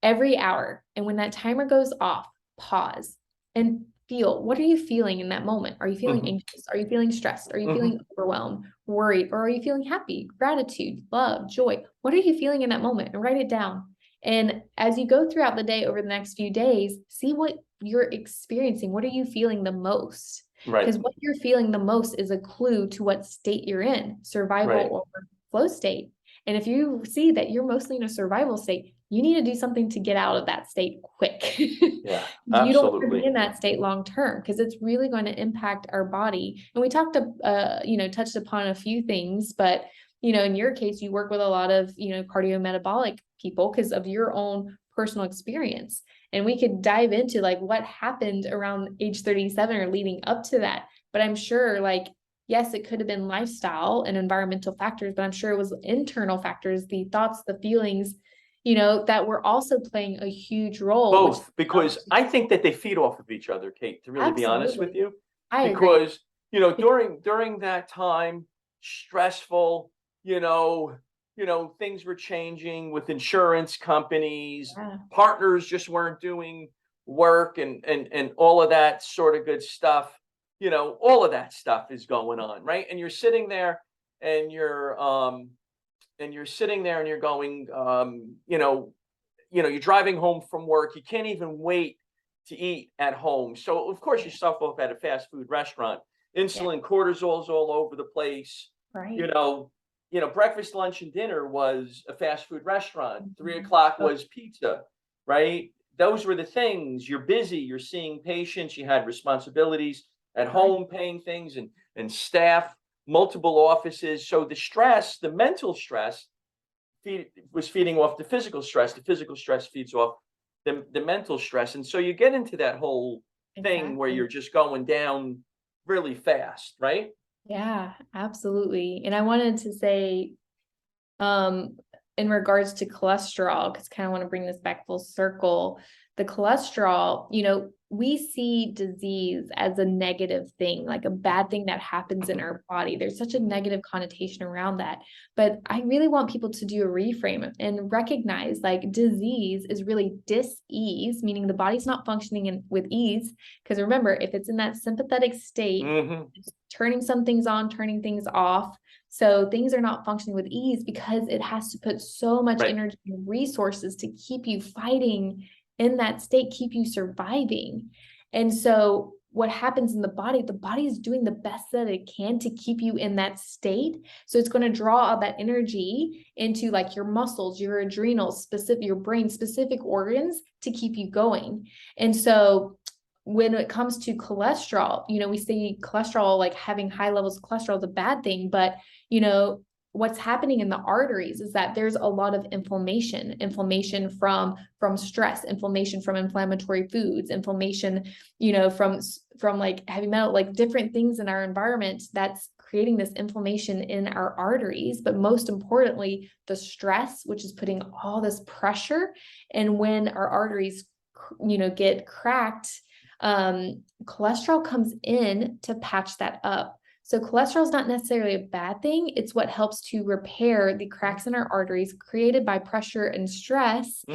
every hour. And when that timer goes off, pause and feel, what are you feeling in that moment? Are you feeling anxious? Are you feeling stressed? Are you feeling overwhelmed, worried? Or are you feeling happy, gratitude, love, joy? What are you feeling in that moment? And write it down. And as you go throughout the day over the next few days, see what you're experiencing. What are you feeling the most? Right. Because what you're feeling the most is a clue to what state you're in, survival or flow state. And if you see that you're mostly in a survival state, you need to do something to get out of that state quick. Yeah, You don't want to be in that state long term, because it's really going to impact our body. And we touched upon a few things, but in your case, you work with a lot of, cardiometabolic people because of your own personal experience. And we could dive into what happened around age 37 or leading up to that. But I'm sure yes, it could have been lifestyle and environmental factors, but I'm sure it was internal factors, the thoughts, the feelings, that were also playing a huge role. Both, because I think that they feed off of each other, Kate, to really be honest with you. Because, during that time, stressful, things were changing with insurance companies, partners just weren't doing work and all of that sort of good stuff. All of that stuff is going on, right? And you're sitting there and you're going, you're driving home from work. You can't even wait to eat at home. So of course you stop off at a fast food restaurant. Insulin, cortisol's all over the place. Right. Breakfast, lunch, and dinner was a fast food restaurant. 3 o'clock was pizza, right? Those were the things. You're busy. You're seeing patients. You had responsibilities at home, paying things and staff, multiple offices. So the stress, the mental stress, was feeding off the physical stress. The physical stress feeds off the mental stress. And so you get into that whole thing where you're just going down really fast, right? Yeah, absolutely. And I wanted to say, um, in regards to cholesterol, because kind of want to bring this back full circle, the cholesterol, we see disease as a negative thing, like a bad thing that happens in our body. There's such a negative connotation around that. But I really want people to do a reframe and recognize like disease is really dis-ease, meaning the body's not functioning with ease. Because remember, if it's in that sympathetic state, it's turning some things on, turning things off. So things are not functioning with ease because it has to put so much Right. energy and resources to keep you fighting in that state, keep you surviving. And so what happens in the body is doing the best that it can to keep you in that state. So it's going to draw all that energy into like your muscles, your adrenals, specific, your brain, specific organs to keep you going. And so when it comes to cholesterol, we see cholesterol, like having high levels of cholesterol is a bad thing, but what's happening in the arteries is that there's a lot of inflammation from stress, inflammation from inflammatory foods, inflammation, from like heavy metal, like different things in our environment that's creating this inflammation in our arteries. But most importantly, the stress, which is putting all this pressure. And when our arteries, get cracked, cholesterol comes in to patch that up. So cholesterol is not necessarily a bad thing. It's what helps to repair the cracks in our arteries created by pressure and stress.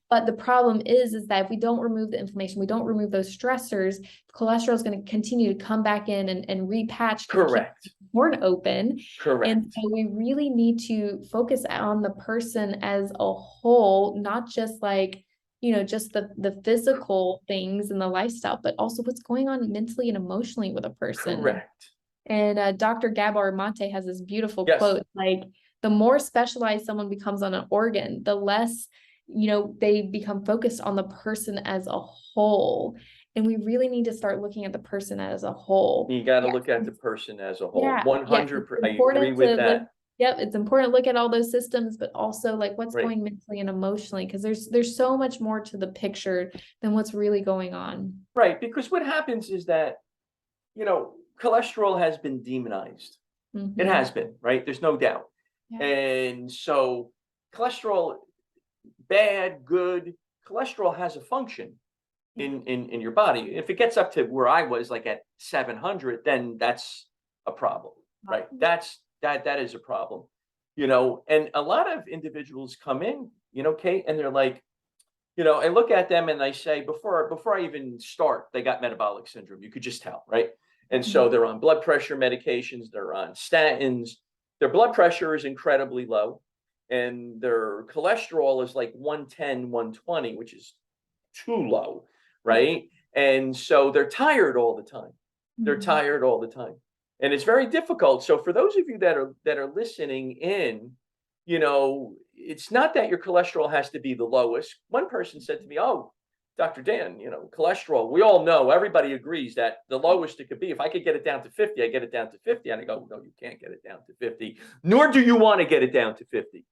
But the problem is that if we don't remove the inflammation, we don't remove those stressors, cholesterol is going to continue to come back in and repatch. Correct. Torn open. Correct. And so we really need to focus on the person as a whole, not just like, just the physical things and the lifestyle, but also what's going on mentally and emotionally with a person. Correct. And Dr. Gabor Mate has this beautiful Yes. quote, like the more specialized someone becomes on an organ, the less, they become focused on the person as a whole. And we really need to start looking at the person as a whole. You got to look at the person as a whole. Yeah. 100%. I agree To with look, that. yep, it's important to look at all those systems, but also like what's Right. going mentally and emotionally, because there's so much more to the picture than what's really going on. Right. Because what happens is that, cholesterol has been demonized. It has been, right? There's no doubt. Yeah. And so cholesterol, bad, good, cholesterol has a function in your body. If it gets up to where I was, like at 700, then that's a problem, right? That is a problem, and a lot of individuals come in, Kate, and they're like, I look at them and I say, before I even start, they got metabolic syndrome. You could just tell, right? And so they're on blood pressure medications, they're on statins, their blood pressure is incredibly low, and their cholesterol is like 110, 120, which is too low, right? And so they're tired all the time. They're tired all the time. And it's very difficult. So for those of you that are listening in, it's not that your cholesterol has to be the lowest. One person said to me, "Oh, Dr. Dan, cholesterol, we all know, everybody agrees that the lowest it could be. If I could get it down to 50, I get it down to 50." And I go, "No, you can't get it down to 50, nor do you want to get it down to 50.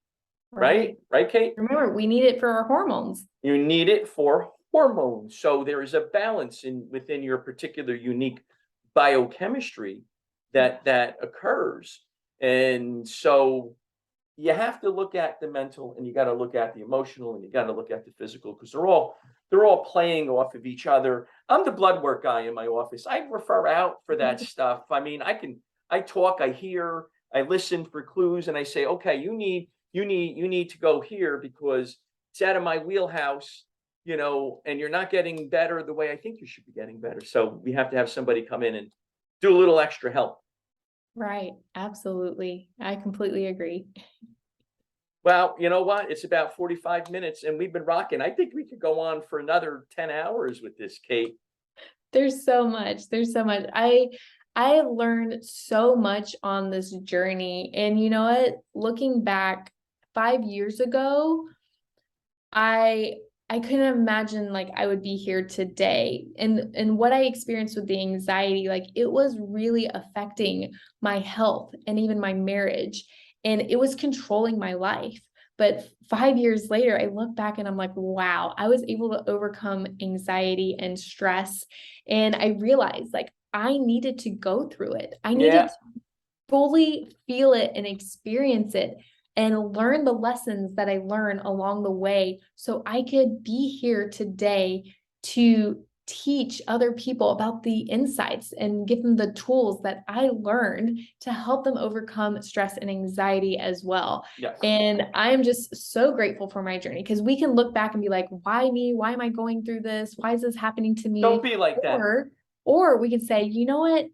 Right? Right, Kate? Remember, we need it for our hormones. You need it for hormones. So there is a balance within your particular unique biochemistry that occurs. And so you have to look at the mental, and you got to look at the emotional, and you got to look at the physical, because they're all playing off of each other. I'm the blood work guy in my office. I refer out for that stuff. I mean, I talk, I hear, I listen for clues, and I say, okay, you need to go here because it's out of my wheelhouse, and you're not getting better the way I think you should be getting better. So we have to have somebody come in and do a little extra help. Right. Absolutely. I completely agree. Well, you know what? It's about 45 minutes and we've been rocking. I think we could go on for another 10 hours with this, Kate. There's so much. There's so much. I learned so much on this journey. And you know what? Looking back 5 years ago, I couldn't imagine like I would be here today. And what I experienced with the anxiety, like it was really affecting my health and even my marriage. And it was controlling my life. But 5 years later, I look back and I'm like, wow, I was able to overcome anxiety and stress. And I realized like I needed to go through it. I needed Yeah. to fully feel it and experience it and learn the lessons that I learned along the way so I could be here today to teach other people about the insights and give them the tools that I learned to help them overcome stress and anxiety as well. Yes. And I'm just so grateful for my journey because we can look back and be like, why me? Why am I going through this? Why is this happening to me? Don't be like that. Or we can say, you know what?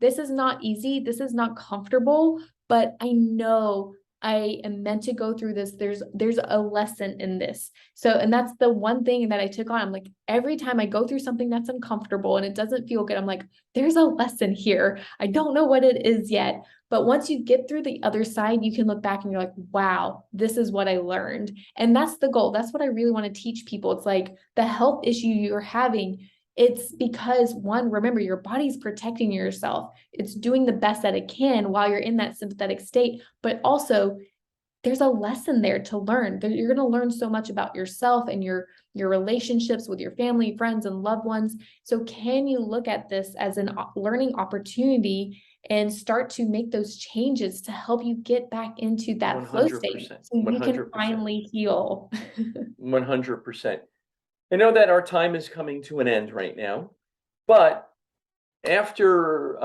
This is not easy. This is not comfortable, but I know I am meant to go through this. There's a lesson in this. So, and that's the one thing that I took on. I'm like, every time I go through something that's uncomfortable and it doesn't feel good, I'm like, there's a lesson here. I don't know what it is yet. But once you get through the other side, you can look back and you're like, wow, this is what I learned. And that's the goal. That's what I really want to teach people. It's like the health issue you're having, it's because one, remember, your body's protecting yourself. It's doing the best that it can while you're in that sympathetic state, but also there's a lesson there to learn. You're going to learn so much about yourself and your relationships with your family, friends, and loved ones. So can you look at this as an learning opportunity and start to make those changes to help you get back into that flow state 100%. so you can 100%. finally heal? 100%. I know that our time is coming to an end right now, but after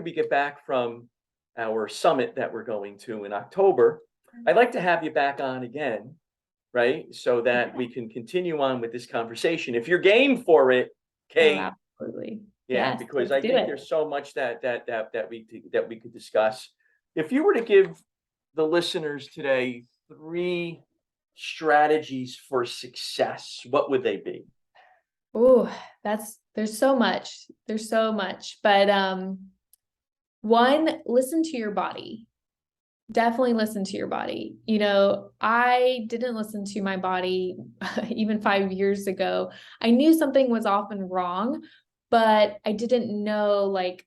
we get back from our summit that we're going to in October, I'd like to have you back on again, right? So that we can continue on with this conversation. If you're game for it, Kate. Oh, absolutely. Yeah, Yes, because I let's do think it. there's so much that we could discuss. If you were to give the listeners today 3 strategies for success, what would they be? Oh, there's so much. There's so much. But one, listen to your body. Definitely listen to your body. You know, I didn't listen to my body even 5 years ago. I knew something was often wrong, but I didn't know like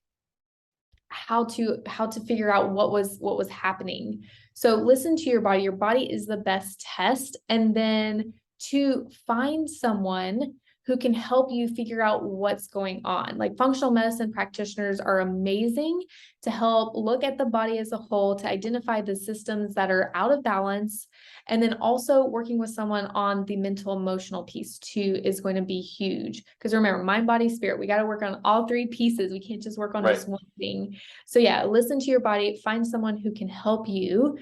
how to figure out what was happening. So listen to your body. Your body is the best test. And then to find someone who can help you figure out what's going on. Like functional medicine practitioners are amazing to help look at the body as a whole, to identify the systems that are out of balance. And then also working with someone on the mental emotional piece too is going to be huge. Because remember, mind, body, spirit, we got to work on all 3 pieces. We can't just work on just one thing. So yeah, listen to your body, find someone who can help you.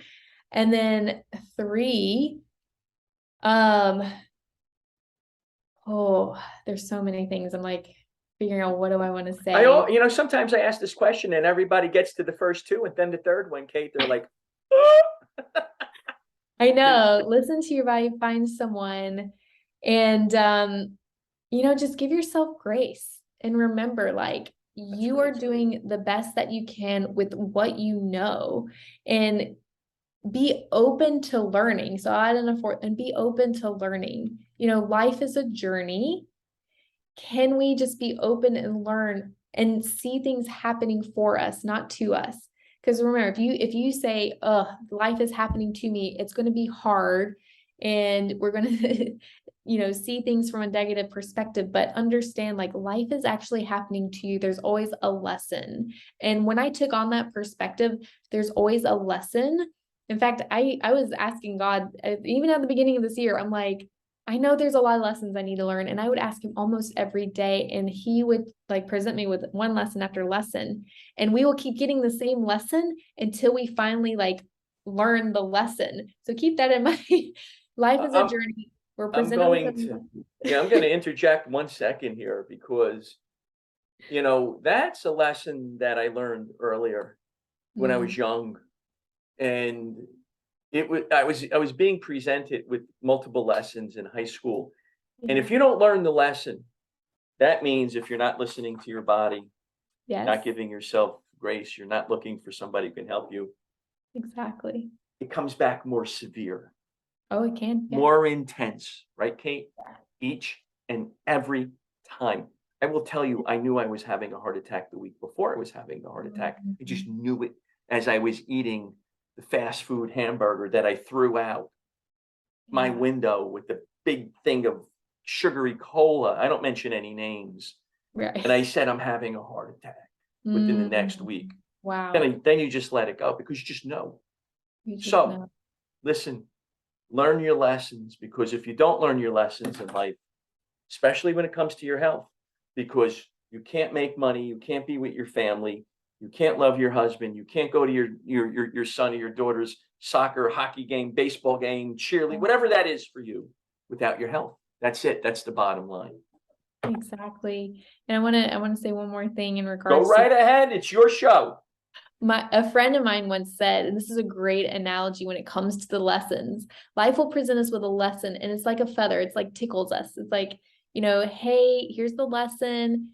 And then 3, oh, there's so many things. I'm like figuring out what do I want to say. Sometimes I ask this question and everybody gets to the first 2 and then the third one, Kate, they're like, I know. Listen to your body, find someone, and just give yourself grace. And remember, like you are doing the best that you can with what you know, and be open to learning. So I'll add in a 4th, and be open to learning. Life is a journey. Can we just be open and learn and see things happening for us, not to us? Because remember, if you say, life is happening to me, it's going to be hard and we're going to, see things from a negative perspective, but understand like life is actually happening to you. There's always a lesson. And when I took on that perspective, there's always a lesson. In fact, I was asking God, even at the beginning of this year, I'm like, I know there's a lot of lessons I need to learn. And I would ask him almost every day, and he would like present me with one lesson after lesson. And we will keep getting the same lesson until we finally like learn the lesson. So keep that in mind. Life is a journey. We're presented I'm going to interject 1 second here because, that's a lesson that I learned earlier when I was young. And I was being presented with multiple lessons in high school. And if you don't learn the lesson, that means if you're not listening to your body, not giving yourself grace, you're not looking for somebody who can help you. Exactly. It comes back more severe. Oh, it can. Yeah. More intense, right, Kate? Each and every time. I will tell you, I knew I was having a heart attack the week before I was having the heart attack. I just knew it as I was eating the fast food hamburger that I threw out my window with the big thing of sugary cola. I don't mention any names. Right. And I said, I'm having a heart attack within the next week. Wow. then you just let it go because you just know. You just So know. listen, learn your lessons, because if you don't learn your lessons in life, especially when it comes to your health, because you can't make money, you can't be with your family, you can't love your husband, you can't go to your son or your daughter's soccer, hockey game, baseball game, cheerleading, whatever that is for you, without your health. That's it. That's the bottom line. Exactly. And I want to say one more thing in Go regards to right ahead. It's your show. a friend of mine once said, and this is a great analogy when it comes to the lessons. Life will present us with a lesson, and it's like a feather. It's like tickles us. It's like, hey, here's the lesson.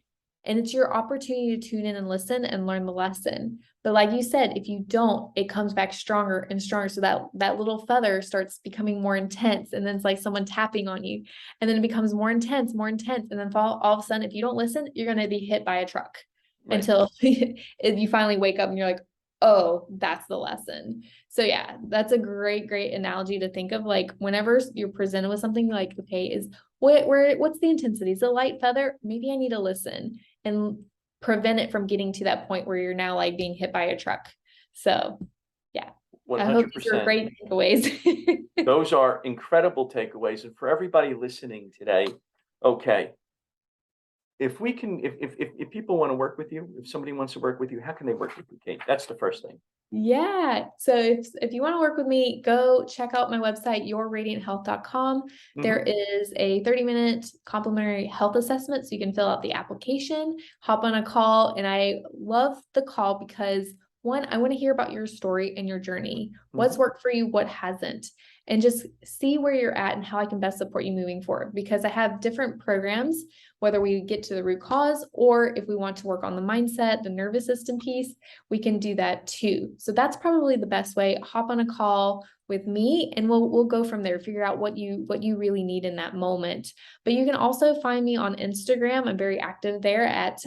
And it's your opportunity to tune in and listen and learn the lesson. But like you said, if you don't, it comes back stronger and stronger. So that little feather starts becoming more intense. And then it's like someone tapping on you. And then it becomes more intense, more intense. And then all of a sudden, if you don't listen, you're going to be hit by a truck. Right. Until you finally wake up and you're like, oh, that's the lesson. So yeah, that's a great, great analogy to think of. Like whenever you're presented with something, like, okay, what's the intensity? Is it a light feather? Maybe I need to listen and prevent it from getting to that point where you're now like being hit by a truck. So yeah, I hope these are 100%. great takeaways. Those are incredible takeaways. And for everybody listening today, okay, if people want to work with you, if somebody wants to work with you, how can they work with you, Kate? That's the first thing. Yeah. So if you want to work with me, go check out my website, yourradianthealth.com. There is a 30-minute complimentary health assessment. So you can fill out the application, hop on a call. And I love the call because one, I want to hear about your story and your journey. What's worked for you? What hasn't? And just see where you're at and how I can best support you moving forward. Because I have different programs, whether we get to the root cause or if we want to work on the mindset, the nervous system piece, we can do that too. So that's probably the best way. Hop on a call with me and we'll go from there, figure out what you really need in that moment. But you can also find me on Instagram. I'm very active there at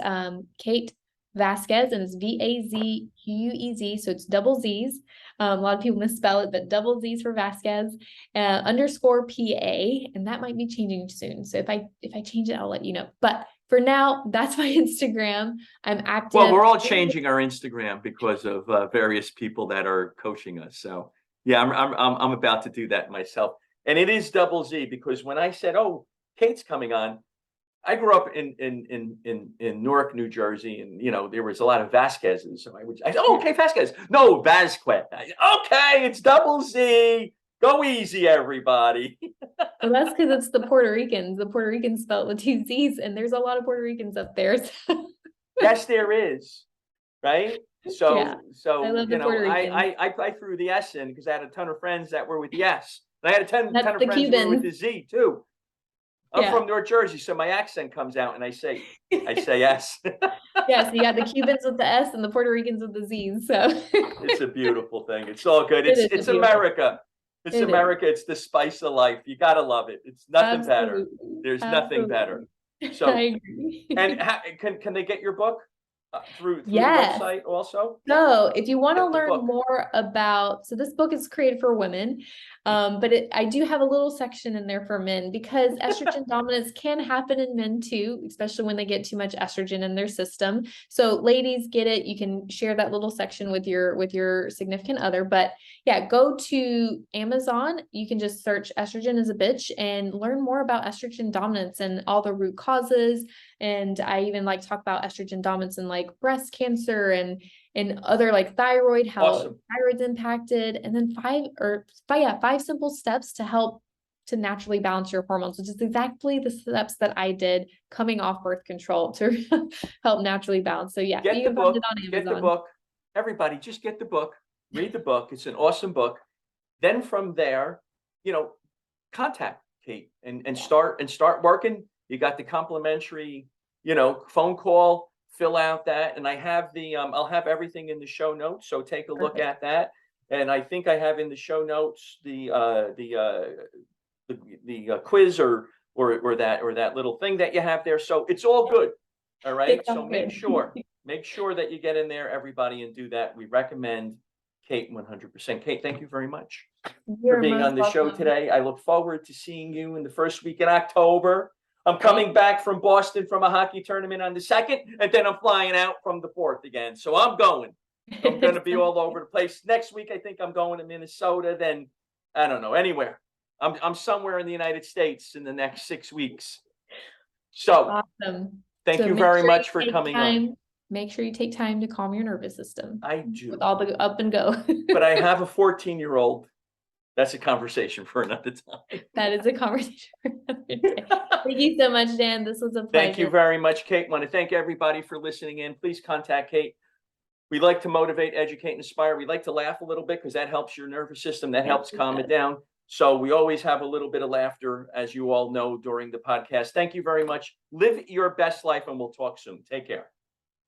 Kate Vazquez, and it's Vazquez. So it's double Z's. A lot of people misspell it, but double Z's for Vazquez, _PA, and that might be changing soon. So if I change it, I'll let you know. But for now, that's my Instagram. I'm active. Well, we're all changing our Instagram because of various people that are coaching us. So yeah, I'm about to do that myself. And it is double Z, because when I said, "Oh, Kate's coming on," I grew up in Newark, New Jersey, and there was a lot of Vasquez's. So I said, "Oh, okay, Vasquez." No, Vazquez. Okay, it's double Z. Go easy, everybody. Well, that's because it's the Puerto Ricans. The Puerto Ricans spell it with two Z's, and there's a lot of Puerto Ricans up there. So. Yes, there is. Right. So, Yeah, I love the Puerto Ricans. I threw the S in because I had a ton of friends that were with the S. And I had a ton That's of the friends who were with Cubans. the Z too. I'm Yeah. from North Jersey, so my accent comes out and I say yes. Yeah, so you got the Cubans with the S and the Puerto Ricans with the Z's. So It's a beautiful thing. It's all good. it is It's beautiful. America. It's It America. It's the spice of life. You gotta love it. It's nothing better. Absolutely. There's nothing better. I So, agree. and can they get your book through the Yes. website also? So if you want to Get the learn book. more about, so this book is created for women, but I do have a little section in there for men because estrogen dominance can happen in men too, especially when they get too much estrogen in their system. So ladies, get it. You can share that little section with your significant other. But yeah, go to Amazon. You can just search estrogen is a bitch and learn more about estrogen dominance and all the root causes. And I even like talk about estrogen dominance and like breast cancer and other like thyroid, how Awesome. thyroid's impacted, and then five simple steps to help to naturally balance your hormones, which is exactly the steps that I did coming off birth control to help naturally balance. So yeah, Get you the can find book. it on Get the Amazon. book. Everybody, just get the book. Read the book. It's an awesome book. Then from there, contact Kate and start working. You got the complimentary, phone call. Fill out that, and I have I'll have everything in the show notes. So take a look Perfect. at that. And I think I have in the show notes the quiz or that little thing that you have there. So it's all good. All right. It's all So good. make sure that you get in there, everybody, and do that. We recommend Kate 100%. Kate, thank you very much for being on the show today. I look forward to seeing you in the first week in October. I'm coming back from Boston from a hockey tournament on the 2nd, and then I'm flying out from the 4th again. So I'm going. I'm going to be all over the place. Next week, I think I'm going to Minnesota. Then I don't know, anywhere. I'm somewhere in the United States in the next 6 weeks. So Awesome. thank So you make very sure much you for take coming on. time. Make sure you take time to calm your nervous system I with do, all the up and go. but I have a 14-year-old. That's a conversation for another time. That is a conversation for another day. Thank you so much, Dan. This was a pleasure. Thank you very much, Kate. Want to thank everybody for listening in. Please contact Kate. We like to motivate, educate, and inspire. We like to laugh a little bit because that helps your nervous system. That helps calm it down. So we always have a little bit of laughter, as you all know, during the podcast. Thank you very much. Live your best life, and we'll talk soon. Take care.